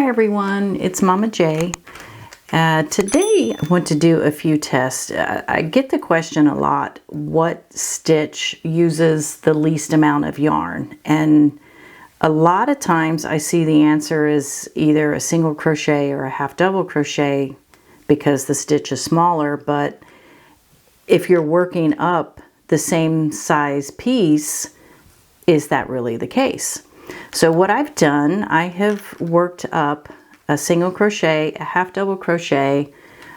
Hi everyone, it's Mama J. Today I want to do a few tests. I get the question a lot, what stitch uses the least amount of yarn? And a lot of times I see the answer is either a single crochet or a half double crochet because the stitch is smaller, but if you're working up the same size piece, is that really the case? So what I've done, I have worked up a single crochet, a half double crochet,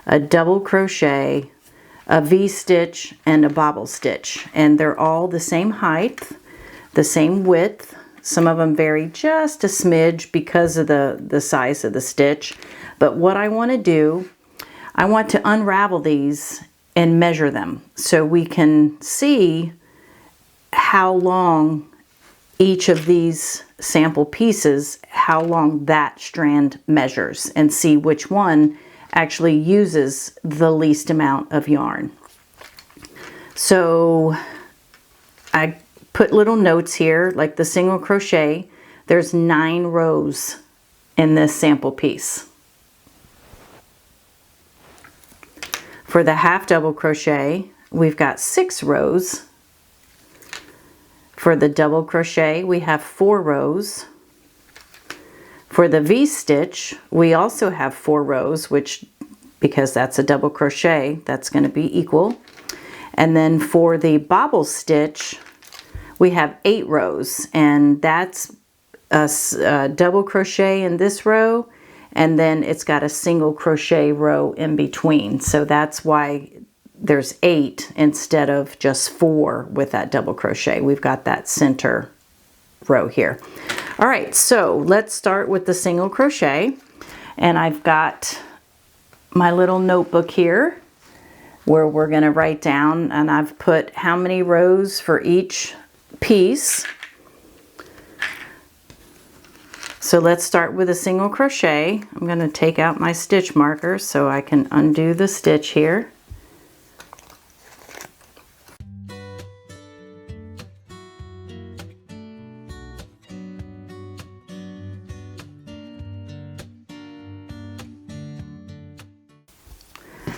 a double crochet, a V-stitch, and a bobble stitch. And they're all the same height, the same width. Some of them vary just a smidge because of the size of the stitch. But what I want to do, I want to unravel these and measure them so we can see how long each of these sample pieces, how long that strand measures, and see which one actually uses the least amount of yarn. So I put little notes here, like the single crochet, there's 9 rows in this sample piece. For the half double crochet, we've got 6 rows. For the double crochet, we have 4 rows. For the V-stitch, we also have 4 rows, which, because that's a double crochet, that's going to be equal. And then for the bobble stitch, we have 8 rows, and that's a double crochet in this row, and then it's got a single crochet row in between. So that's why there's 8 instead of just 4 with that double crochet. We've got that center row here. All right, so let's start with the single crochet. And I've got my little notebook here where we're going to write down, and I've put how many rows for each piece. So let's start with a single crochet. I'm going to take out my stitch marker so I can undo the stitch here.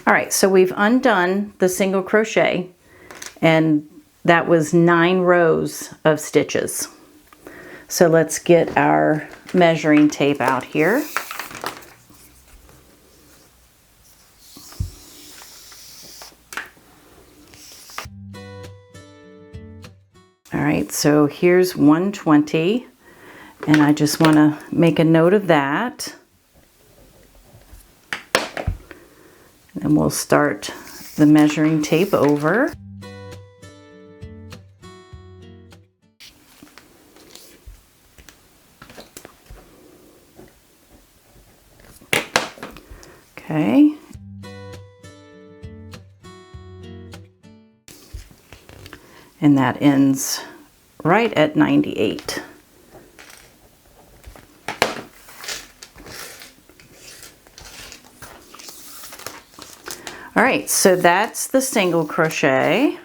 All right, so we've undone the single crochet, and that was 9 rows of stitches. So let's get our measuring tape out here. All right, so here's 120, and I just want to make a note of that. And we'll start the measuring tape over. Okay. And that ends right at 98. All right, so that's the single crochet.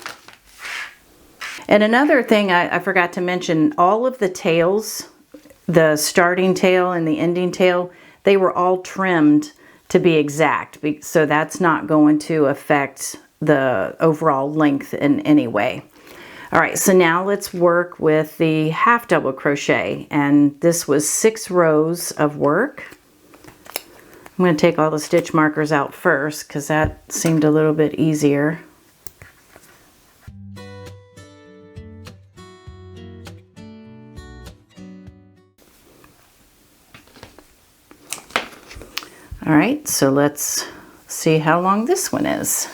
And another thing I forgot to mention, all of the tails, the starting tail and the ending tail, they were all trimmed to be exact. So that's not going to affect the overall length in any way. All right, so now let's work with the half double crochet. And this was 6 rows of work. I'm going to take all the stitch markers out first because that seemed a little bit easier. All right, so let's see how long this one is.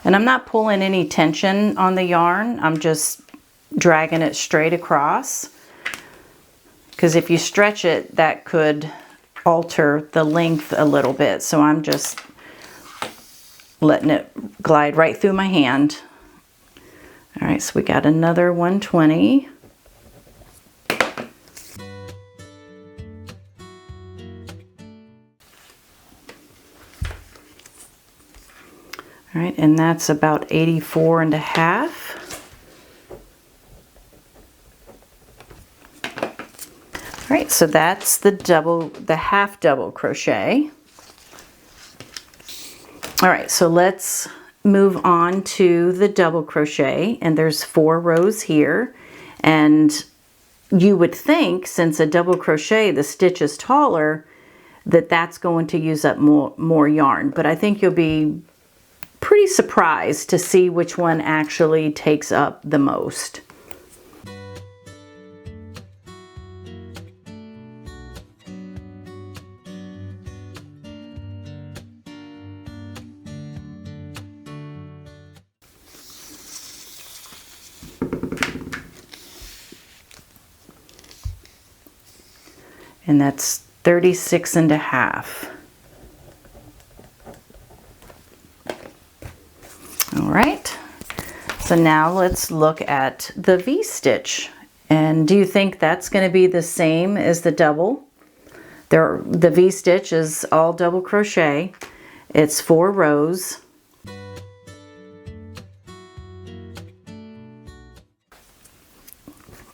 And I'm not pulling any tension on the yarn. I'm just dragging it straight across, because if you stretch it, that could alter the length a little bit. So I'm just letting it glide right through my hand. All right, so we got another 120. All right, and that's about 84 and a half. All right, so that's the half double crochet. All right, so let's move on to the double crochet, and there's 4 rows here, and you would think, since a double crochet the stitch is taller, that that's going to use up more yarn, but I think you'll be pretty surprised to see which one actually takes up the most. And that's 36.5. All right, so now let's look at the V-stitch. And do you think that's going to be the same as the double? The V-stitch is all double crochet. It's 4 rows.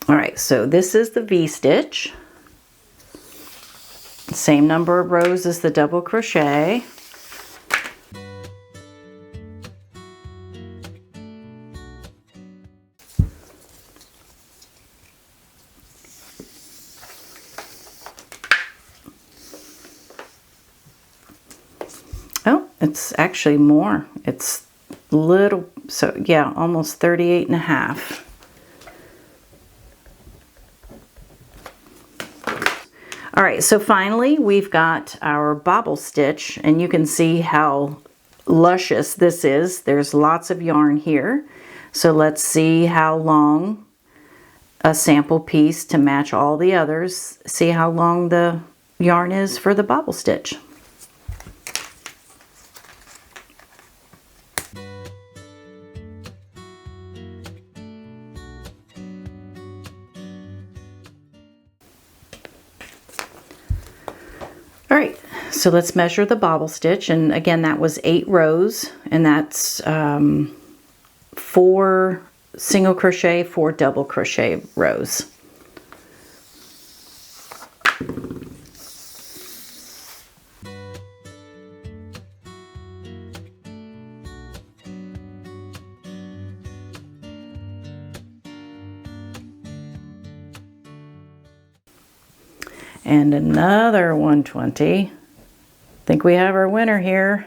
All right, so this is the V-stitch. Same number of rows as the double crochet. Oh, it's actually more. It's little, so yeah, almost 38.5. All right, so finally we've got our bobble stitch, and you can see how luscious this is. There's lots of yarn here. So let's see how long a sample piece to match all the others. See how long the yarn is for the bobble stitch. All right, so let's measure the bobble stitch, and again that was 8 rows, and that's 4 single crochet, 4 double crochet rows. And another 120. I think we have our winner here.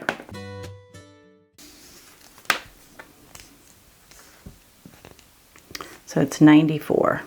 So it's 94.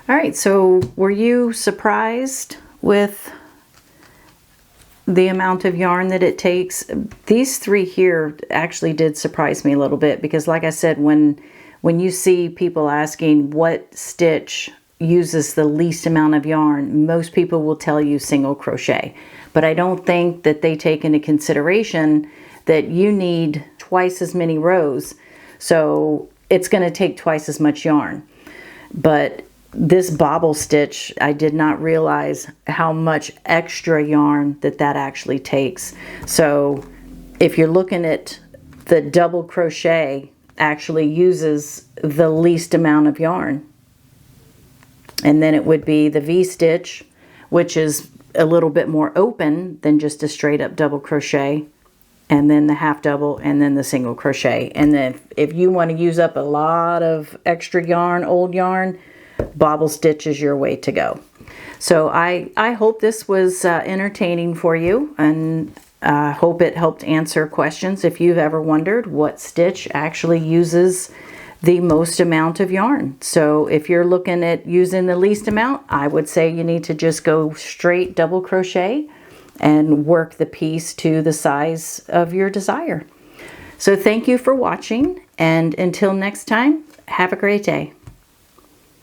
All right, so were you surprised with the amount of yarn that it takes? These 3 here actually did surprise me a little bit, because like I said, when you see people asking what stitch uses the least amount of yarn, most people will tell you single crochet. But I don't think that they take into consideration that you need twice as many rows, so it's going to take twice as much yarn. But this bobble stitch, I did not realize how much extra yarn that actually takes. So if you're looking at the double crochet, actually uses the least amount of yarn. And then it would be the V-stitch, which is a little bit more open than just a straight up double crochet, and then the half double, and then the single crochet. And then if you want to use up a lot of extra yarn, old yarn, bobble stitch is your way to go. So I hope this was entertaining for you, and I hope it helped answer questions if you've ever wondered what stitch actually uses the most amount of yarn. So if you're looking at using the least amount, I would say you need to just go straight double crochet and work the piece to the size of your desire. So thank you for watching, and until next time, have a great day.